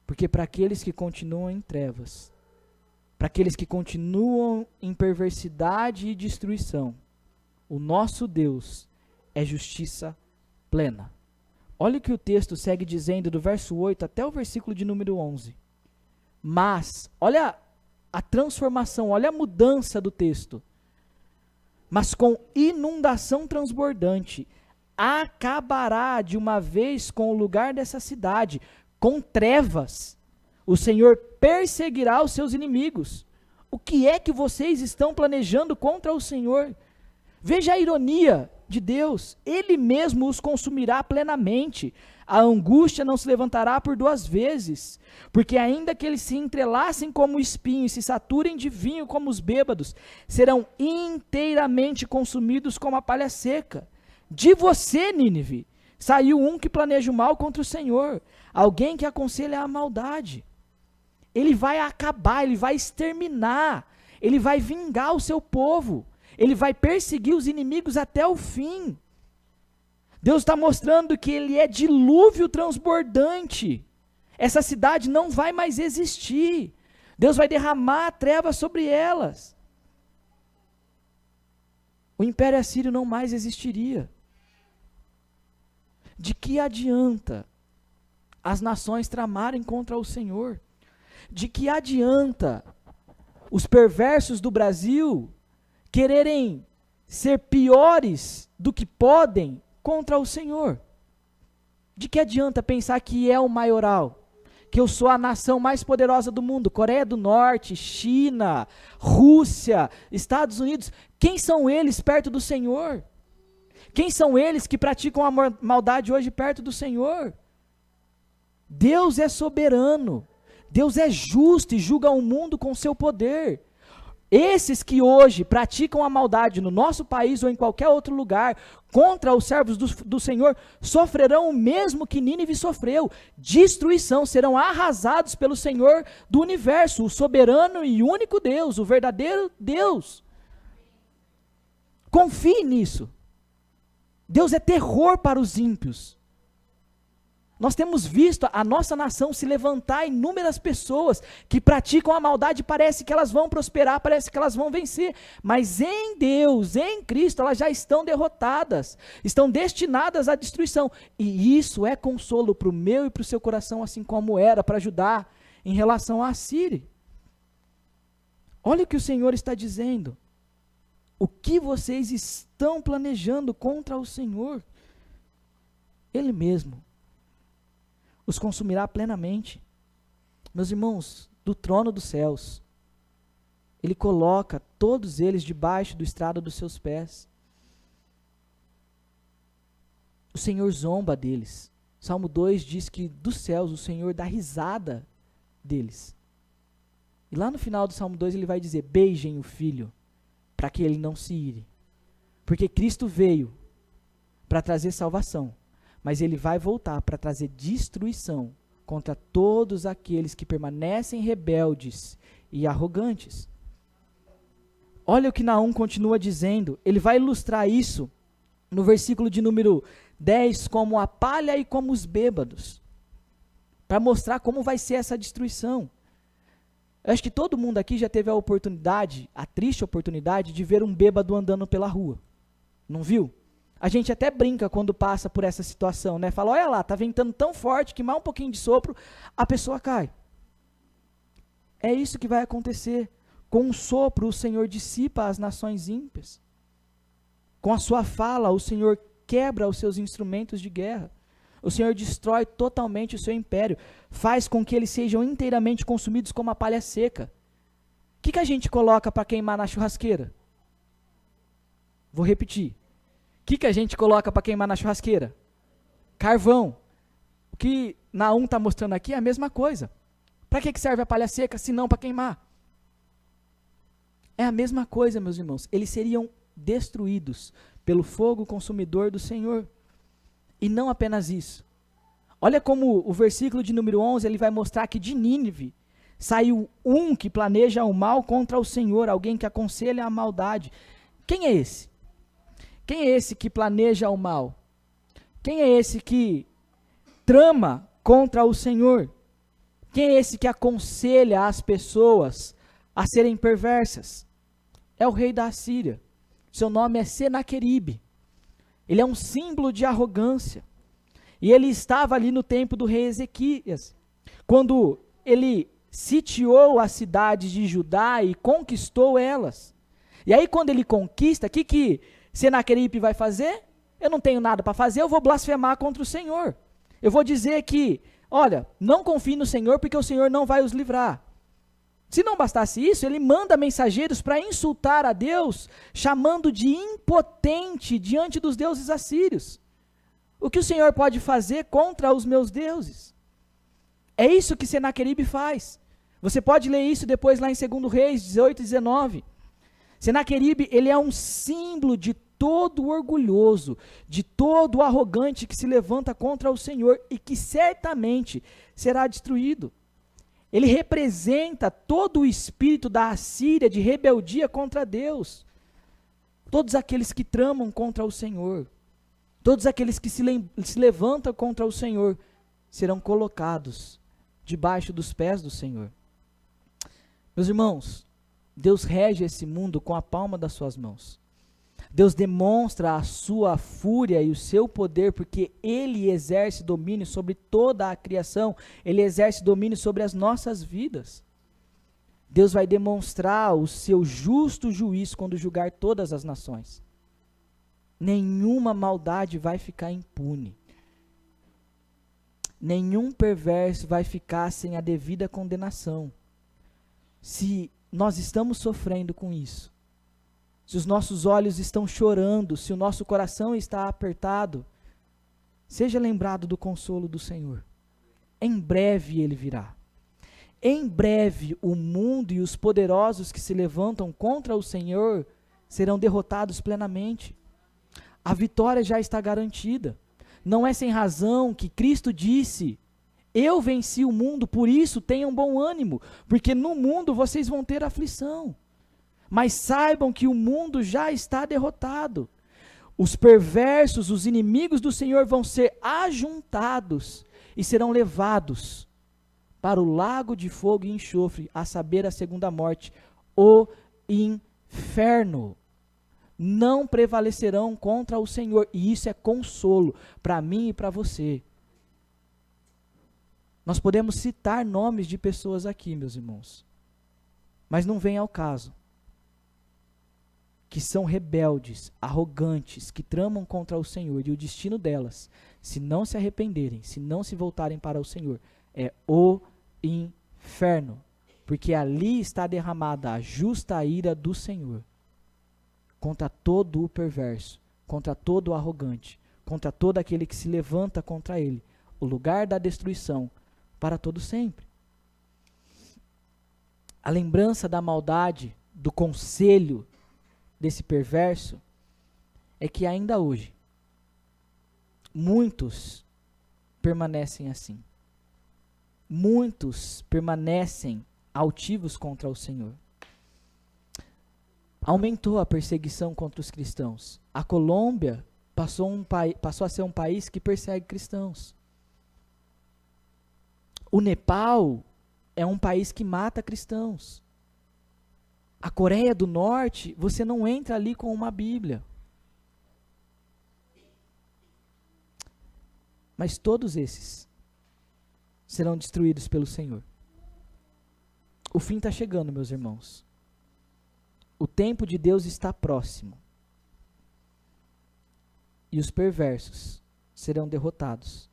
Porque para aqueles que continuam em trevas, para aqueles que continuam em perversidade e destruição, o nosso Deus é justiça plena. Olha o que o texto segue dizendo do verso 8 até o versículo de número 11. Mas, olha a transformação, olha a mudança do texto. Mas com inundação transbordante, acabará de uma vez com o lugar dessa cidade, com trevas. O Senhor perseguirá os seus inimigos. O que é que vocês estão planejando contra o Senhor? Veja a ironia de Deus. Ele mesmo os consumirá plenamente. A angústia não se levantará por duas vezes. Porque ainda que eles se entrelacem como espinho e se saturem de vinho como os bêbados, serão inteiramente consumidos como a palha seca. De você, Nínive, saiu um que planeja o mal contra o Senhor, alguém que aconselha a maldade. Ele vai acabar, ele vai exterminar, ele vai vingar o seu povo, ele vai perseguir os inimigos até o fim. Deus está mostrando que ele é dilúvio transbordante. Essa cidade não vai mais existir. Deus vai derramar trevas sobre elas. O Império Assírio não mais existiria. De que adianta as nações tramarem contra o Senhor? De que adianta os perversos do Brasil quererem ser piores do que podem contra o Senhor. De que adianta pensar que é o maioral? Que eu sou a nação mais poderosa do mundo? Coreia do Norte, China, Rússia, Estados Unidos. Quem são eles perto do Senhor? Quem são eles que praticam a maldade hoje perto do Senhor? Deus é soberano. Deus é justo e julga o mundo com seu poder. Esses que hoje praticam a maldade no nosso país ou em qualquer outro lugar contra os servos do Senhor, sofrerão o mesmo que Nínive sofreu. Destruição, serão arrasados pelo Senhor do universo, o soberano e único Deus, o verdadeiro Deus. Confie nisso. Deus é terror para os ímpios. Nós temos visto a nossa nação se levantar inúmeras pessoas que praticam a maldade, parece que elas vão prosperar, parece que elas vão vencer, mas em Deus, em Cristo, elas já estão derrotadas, estão destinadas à destruição, e isso é consolo para o meu e para o seu coração, assim como era para Judá em relação à Assíria. Olha o que o Senhor está dizendo, o que vocês estão planejando contra o Senhor? Ele mesmo os consumirá plenamente. Meus irmãos, do trono dos céus, Ele coloca todos eles debaixo do estrado dos seus pés. O Senhor zomba deles. Salmo 2 diz que dos céus o Senhor dá risada deles. E lá no final do Salmo 2 ele vai dizer, beijem o filho, para que ele não se ire. Porque Cristo veio para trazer salvação. Mas ele vai voltar para trazer destruição contra todos aqueles que permanecem rebeldes e arrogantes. Olha o que Naum continua dizendo, ele vai ilustrar isso no versículo de número 10, como a palha e como os bêbados, para mostrar como vai ser essa destruição. Eu acho que todo mundo aqui já teve a oportunidade, a triste oportunidade, de ver um bêbado andando pela rua. Não viu? A gente até brinca quando passa por essa situação, né? Fala, olha lá, tá ventando tão forte que mais um pouquinho de sopro, a pessoa cai. É isso que vai acontecer. Com um sopro, o Senhor dissipa as nações ímpias. Com a sua fala, o Senhor quebra os seus instrumentos de guerra. O Senhor destrói totalmente o seu império. Faz com que eles sejam inteiramente consumidos como a palha seca. O que a gente coloca para queimar na churrasqueira? Vou repetir. O que a gente coloca para queimar na churrasqueira? Carvão. O que Naum está mostrando aqui é a mesma coisa. Para que serve a palha seca, se não para queimar? É a mesma coisa, meus irmãos. Eles seriam destruídos pelo fogo consumidor do Senhor. E não apenas isso. Olha como o versículo de número 11, ele vai mostrar que de Nínive saiu um que planeja o mal contra o Senhor, alguém que aconselha a maldade. Quem é esse? Quem é esse que planeja o mal? Quem é esse que trama contra o Senhor? Quem é esse que aconselha as pessoas a serem perversas? É o rei da Assíria. Seu nome é Senaqueribe. Ele é um símbolo de arrogância. E ele estava ali no tempo do rei Ezequias, quando ele sitiou as cidades de Judá e conquistou elas. E aí quando ele conquista, o que Senaqueribe vai fazer? Eu não tenho nada para fazer, eu vou blasfemar contra o Senhor. Eu vou dizer que, olha, não confie no Senhor porque o Senhor não vai os livrar. Se não bastasse isso, ele manda mensageiros para insultar a Deus, chamando de impotente diante dos deuses assírios. O que o Senhor pode fazer contra os meus deuses? É isso que Senaqueribe faz. Você pode ler isso depois lá em 2 Reis 18 e 19. Senaqueribe, ele é um símbolo de todo orgulhoso, de todo arrogante que se levanta contra o Senhor e que certamente será destruído. Ele representa todo o espírito da Assíria de rebeldia contra Deus. Todos aqueles que tramam contra o Senhor, todos aqueles que se levantam contra o Senhor, serão colocados debaixo dos pés do Senhor. Meus irmãos, Deus rege esse mundo com a palma das suas mãos. Deus demonstra a sua fúria e o seu poder porque Ele exerce domínio sobre toda a criação. Ele exerce domínio sobre as nossas vidas. Deus vai demonstrar o seu justo juízo quando julgar todas as nações. Nenhuma maldade vai ficar impune. Nenhum perverso vai ficar sem a devida condenação. Se nós estamos sofrendo com isso, se os nossos olhos estão chorando, se o nosso coração está apertado, seja lembrado do consolo do Senhor. Em breve Ele virá. Em breve o mundo e os poderosos que se levantam contra o Senhor serão derrotados plenamente. A vitória já está garantida. Não é sem razão que Cristo disse: eu venci o mundo, por isso tenham bom ânimo, porque no mundo vocês vão ter aflição. Mas saibam que o mundo já está derrotado. Os perversos, os inimigos do Senhor vão ser ajuntados e serão levados para o lago de fogo e enxofre, a saber, a segunda morte, o inferno. Não prevalecerão contra o Senhor, e isso é consolo para mim e para você. Nós podemos citar nomes de pessoas aqui, meus irmãos, mas não vem ao caso, que são rebeldes, arrogantes, que tramam contra o Senhor, e o destino delas, se não se arrependerem, se não se voltarem para o Senhor, é o inferno, porque ali está derramada a justa ira do Senhor, contra todo o perverso, contra todo o arrogante, contra todo aquele que se levanta contra ele, o lugar da destruição, para todo sempre. A lembrança da maldade, do conselho desse perverso, é que ainda hoje, muitos permanecem assim. Muitos permanecem altivos contra o Senhor. Aumentou a perseguição contra os cristãos. A Colômbia passou a ser um país que persegue cristãos. O Nepal é um país que mata cristãos. A Coreia do Norte, você não entra ali com uma Bíblia. Mas todos esses serão destruídos pelo Senhor. O fim está chegando, meus irmãos. O tempo de Deus está próximo. E os perversos serão derrotados.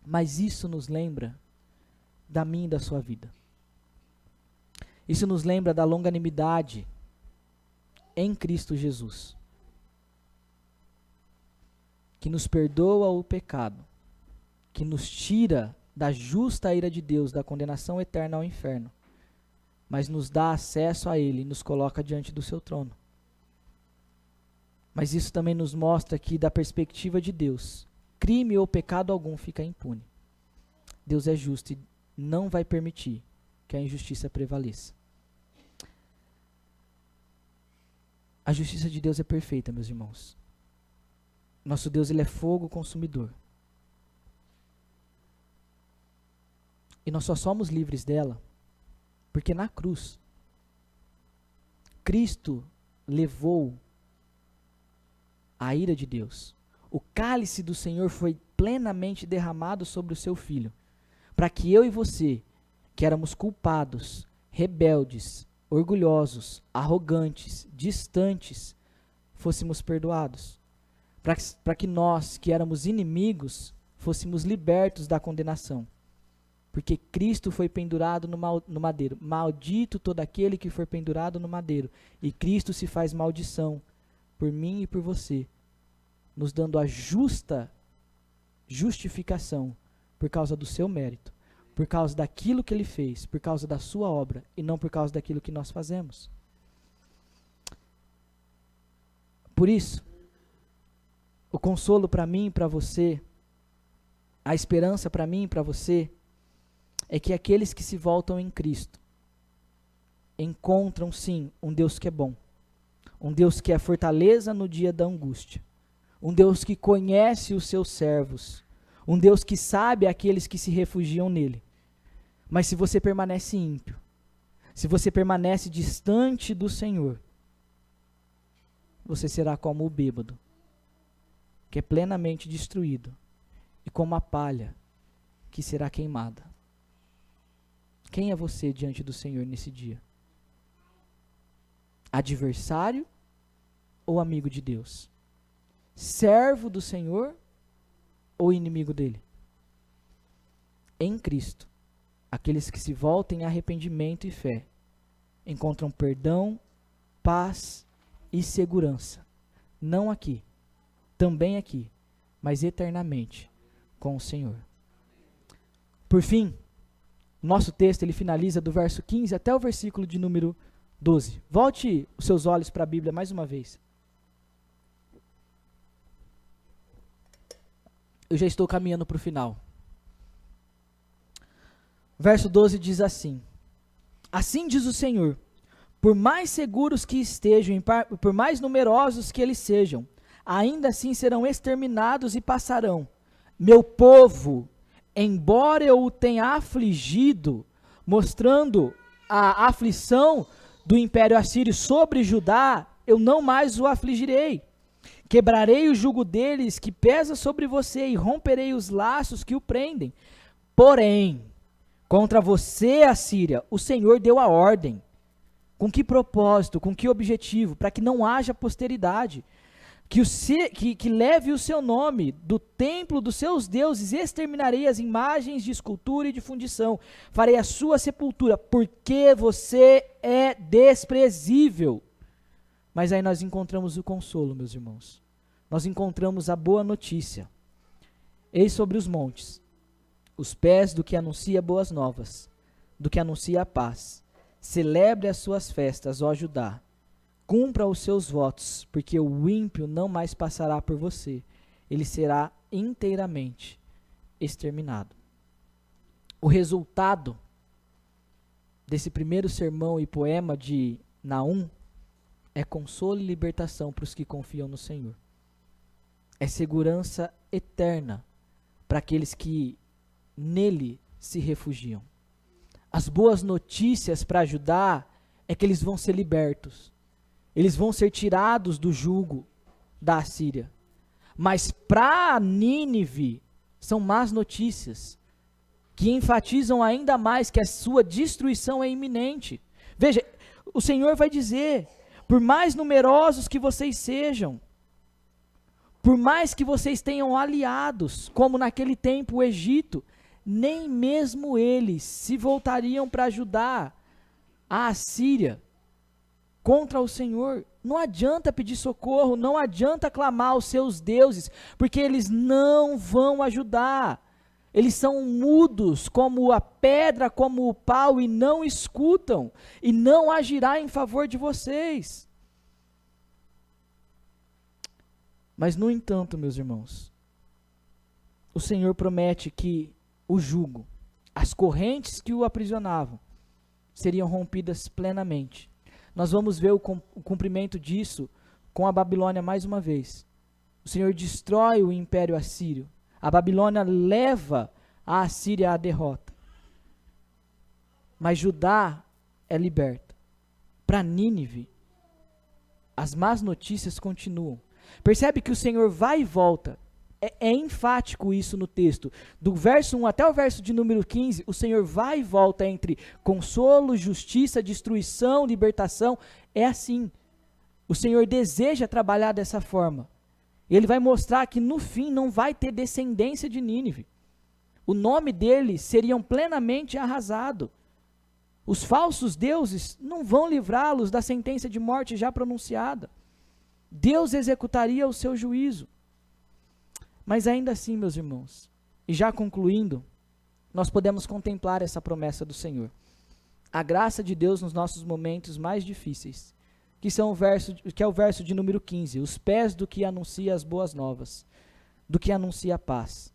Mas isso nos lembra da minha e da sua vida. Isso nos lembra da longanimidade em Cristo Jesus, que nos perdoa o pecado, que nos tira da justa ira de Deus, da condenação eterna ao inferno, mas nos dá acesso a Ele e nos coloca diante do seu trono. Mas isso também nos mostra que, da perspectiva de Deus, crime ou pecado algum fica impune. Deus é justo e não vai permitir que a injustiça prevaleça. A justiça de Deus é perfeita, meus irmãos. Nosso Deus, Ele é fogo consumidor. E nós só somos livres dela porque na cruz, Cristo levou a ira de Deus. O cálice do Senhor foi plenamente derramado sobre o seu Filho, para que eu e você, que éramos culpados, rebeldes, orgulhosos, arrogantes, distantes, fôssemos perdoados. Para que nós, que éramos inimigos, fôssemos libertos da condenação. Porque Cristo foi pendurado no madeiro. Maldito todo aquele que for pendurado no madeiro. E Cristo se faz maldição por mim e por você, nos dando a justa justificação por causa do seu mérito, por causa daquilo que Ele fez, por causa da sua obra, e não por causa daquilo que nós fazemos. Por isso, o consolo para mim e para você, a esperança para mim e para você, é que aqueles que se voltam em Cristo encontram sim um Deus que é bom, um Deus que é fortaleza no dia da angústia, um Deus que conhece os seus servos, um Deus que sabe aqueles que se refugiam nele. Mas se você permanece ímpio, se você permanece distante do Senhor, você será como o bêbado, que é plenamente destruído, e como a palha que será queimada. Quem é você diante do Senhor nesse dia? Adversário ou amigo de Deus? Servo do Senhor ou inimigo dele? Em Cristo, aqueles que se voltam em arrependimento e fé encontram perdão, paz e segurança. Não aqui, também aqui, mas eternamente com o Senhor. Por fim, nosso texto ele finaliza do verso 15 até o versículo de número 12. Volte os seus olhos para a Bíblia mais uma vez. Eu já estou caminhando para o final. Verso 12 diz assim: Assim diz o Senhor, por mais seguros que estejam, por mais numerosos que eles sejam, ainda assim serão exterminados e passarão. Meu povo, embora eu o tenha afligido, mostrando a aflição do império assírio sobre Judá, eu não mais o afligirei. Quebrarei o jugo deles que pesa sobre você e romperei os laços que o prendem. Porém, contra você, Assíria, o Senhor deu a ordem. Com que propósito, com que objetivo? Para que não haja posteridade. Que leve o seu nome do templo dos seus deuses, exterminarei as imagens de escultura e de fundição. Farei a sua sepultura, porque você é desprezível. Mas aí nós encontramos o consolo, meus irmãos. Nós encontramos a boa notícia. Eis sobre os montes os pés do que anuncia boas novas, do que anuncia a paz. Celebre as suas festas, ó Judá. Cumpra os seus votos, porque o ímpio não mais passará por você. Ele será inteiramente exterminado. O resultado desse primeiro sermão e poema de Naum é consolo e libertação para os que confiam no Senhor. É segurança eterna para aqueles que nele se refugiam. As boas notícias para Judá é que eles vão ser libertos. Eles vão ser tirados do jugo da Assíria. Mas para Nínive são más notícias, que enfatizam ainda mais que a sua destruição é iminente. Veja, o Senhor vai dizer: por mais numerosos que vocês sejam, por mais que vocês tenham aliados, como naquele tempo o Egito, nem mesmo eles se voltariam para ajudar a Assíria contra o Senhor. Não adianta pedir socorro, não adianta clamar aos seus deuses, porque eles não vão ajudar. Eles são mudos como a pedra, como o pau, e não escutam, e não agirá em favor de vocês. Mas, no entanto, meus irmãos, o Senhor promete que o jugo, as correntes que o aprisionavam, seriam rompidas plenamente. Nós vamos ver o cumprimento disso com a Babilônia mais uma vez. O Senhor destrói o império assírio. A Babilônia leva a Assíria à derrota. Mas Judá é liberta. Para Nínive, as más notícias continuam. Percebe que o Senhor vai e volta. É enfático isso no texto. Do verso 1 até o verso de número 15, o Senhor vai e volta entre consolo, justiça, destruição, libertação. É assim. O Senhor deseja trabalhar dessa forma. Ele vai mostrar que no fim não vai ter descendência de Nínive. O nome deles seriam plenamente arrasado. Os falsos deuses não vão livrá-los da sentença de morte já pronunciada. Deus executaria o seu juízo. Mas ainda assim, meus irmãos, e já concluindo, nós podemos contemplar essa promessa do Senhor. A graça de Deus nos nossos momentos mais difíceis, que é o verso de número 15, os pés do que anuncia as boas novas, do que anuncia a paz.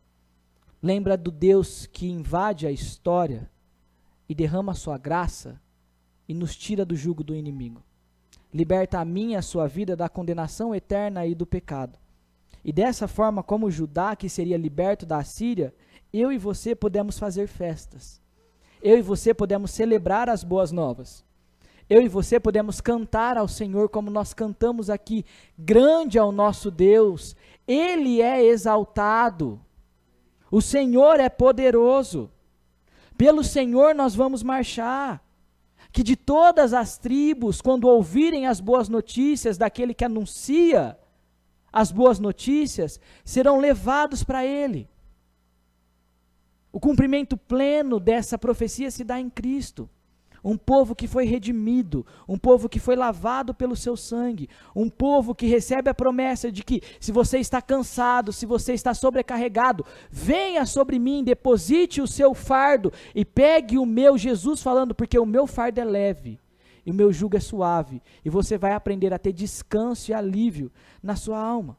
Lembra do Deus que invade a história e derrama a sua graça e nos tira do jugo do inimigo. Liberta a mim e a sua vida da condenação eterna e do pecado. E dessa forma, como Judá, que seria liberto da Assíria, eu e você podemos fazer festas. Eu e você podemos celebrar as boas novas. Eu e você podemos cantar ao Senhor como nós cantamos aqui. Grande é o nosso Deus, Ele é exaltado. O Senhor é poderoso. Pelo Senhor nós vamos marchar. Que de todas as tribos, quando ouvirem as boas notícias daquele que anuncia as boas notícias, serão levados para ele. O cumprimento pleno dessa profecia se dá em Cristo. Um povo que foi redimido, um povo que foi lavado pelo seu sangue, um povo que recebe a promessa de que se você está cansado, se você está sobrecarregado, venha sobre mim, deposite o seu fardo e pegue o meu, Jesus falando, porque o meu fardo é leve e o meu jugo é suave, e você vai aprender a ter descanso e alívio na sua alma.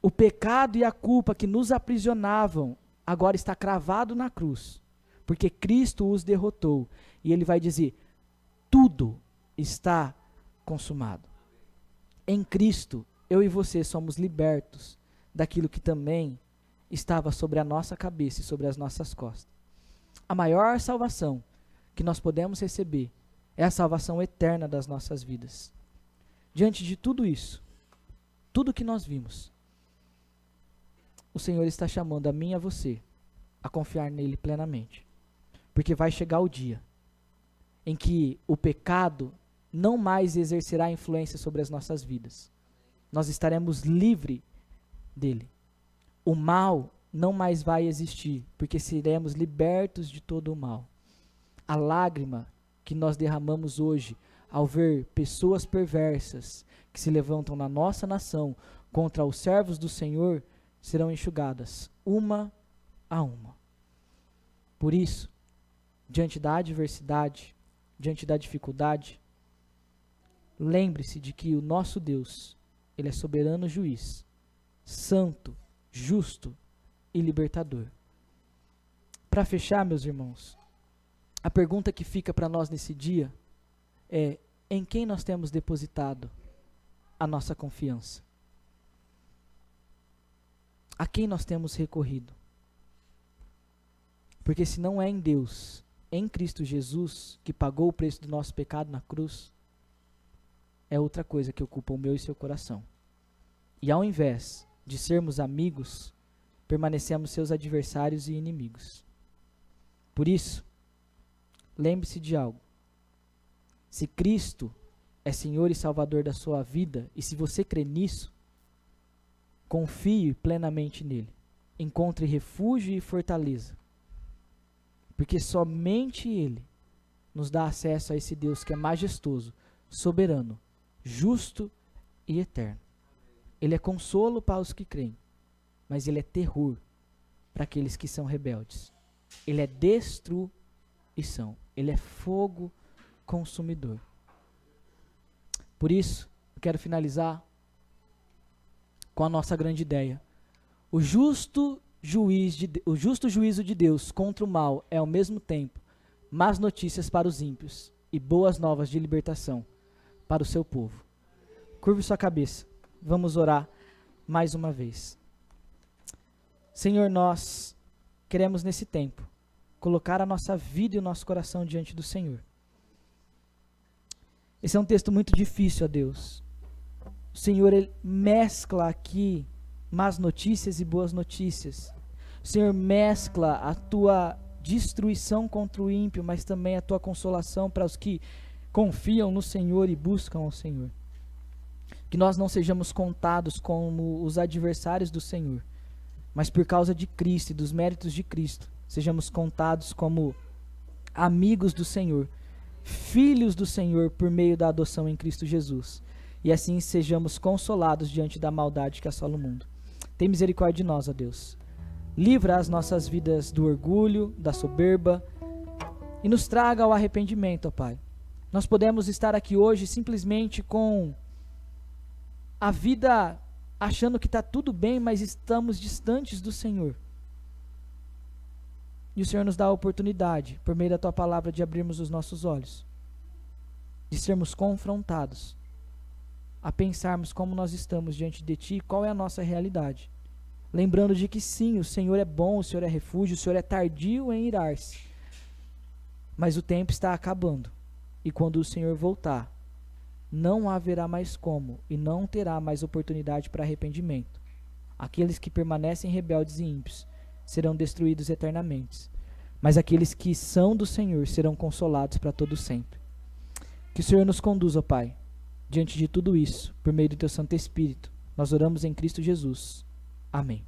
O pecado e a culpa que nos aprisionavam agora está cravado na cruz, porque Cristo os derrotou. E ele vai dizer, tudo está consumado. Em Cristo, eu e você somos libertos daquilo que também estava sobre a nossa cabeça e sobre as nossas costas. A maior salvação que nós podemos receber é a salvação eterna das nossas vidas. Diante de tudo isso, tudo que nós vimos, o Senhor está chamando a mim e a você a confiar nele plenamente. Porque vai chegar o dia em que o pecado não mais exercerá influência sobre as nossas vidas. Nós estaremos livres dele. O mal não mais vai existir, porque seremos libertos de todo o mal. A lágrima que nós derramamos hoje, ao ver pessoas perversas que se levantam na nossa nação contra os servos do Senhor, serão enxugadas, uma a uma. Por isso, diante da adversidade, diante da dificuldade, lembre-se de que o nosso Deus, ele é soberano juiz, santo, justo e libertador. Para fechar, meus irmãos, a pergunta que fica para nós nesse dia é: em quem nós temos depositado a nossa confiança? A quem nós temos recorrido? Porque se não é em Deus, em Cristo Jesus, que pagou o preço do nosso pecado na cruz, é outra coisa que ocupa o meu e seu coração. E ao invés de sermos amigos, permanecemos seus adversários e inimigos. Por isso, lembre-se de algo. Se Cristo é Senhor e Salvador da sua vida, e se você crê nisso, confie plenamente nele. Encontre refúgio e fortaleza. Porque somente ele nos dá acesso a esse Deus que é majestoso, soberano, justo e eterno. Ele é consolo para os que creem, mas ele é terror para aqueles que são rebeldes. Ele é destruição, ele é fogo consumidor. Por isso, eu quero finalizar com a nossa grande ideia. O justo juízo de Deus contra o mal é ao mesmo tempo más notícias para os ímpios e boas novas de libertação para o seu povo. Curve sua cabeça, vamos orar mais uma vez. Senhor, nós queremos nesse tempo colocar a nossa vida e o nosso coração diante do Senhor. Esse é um texto muito difícil, ó Deus. O Senhor, ele mescla aqui más notícias e boas notícias. O Senhor mescla a tua destruição contra o ímpio, mas também a tua consolação para os que confiam no Senhor e buscam o Senhor. Que nós não sejamos contados como os adversários do Senhor, mas por causa de Cristo e dos méritos de Cristo, sejamos contados como amigos do Senhor, filhos do Senhor por meio da adoção em Cristo Jesus. E assim sejamos consolados diante da maldade que assola o mundo. Tem misericórdia de nós, ó Deus. Livra as nossas vidas do orgulho, da soberba, e nos traga ao arrependimento, ó Pai. Nós podemos estar aqui hoje simplesmente com a vida achando que está tudo bem, mas estamos distantes do Senhor. E o Senhor nos dá a oportunidade, por meio da Tua palavra, de abrirmos os nossos olhos, de sermos confrontados, a pensarmos como nós estamos diante de Ti e qual é a nossa realidade. Lembrando de que sim, o Senhor é bom, o Senhor é refúgio, o Senhor é tardio em irar-se. Mas o tempo está acabando. E quando o Senhor voltar, não haverá mais como e não terá mais oportunidade para arrependimento. Aqueles que permanecem rebeldes e ímpios serão destruídos eternamente. mas aqueles que são do Senhor serão consolados para todo sempre. Que o Senhor nos conduza, ó Pai, diante de tudo isso, por meio do Teu Santo Espírito. Nós oramos em Cristo Jesus. Amém.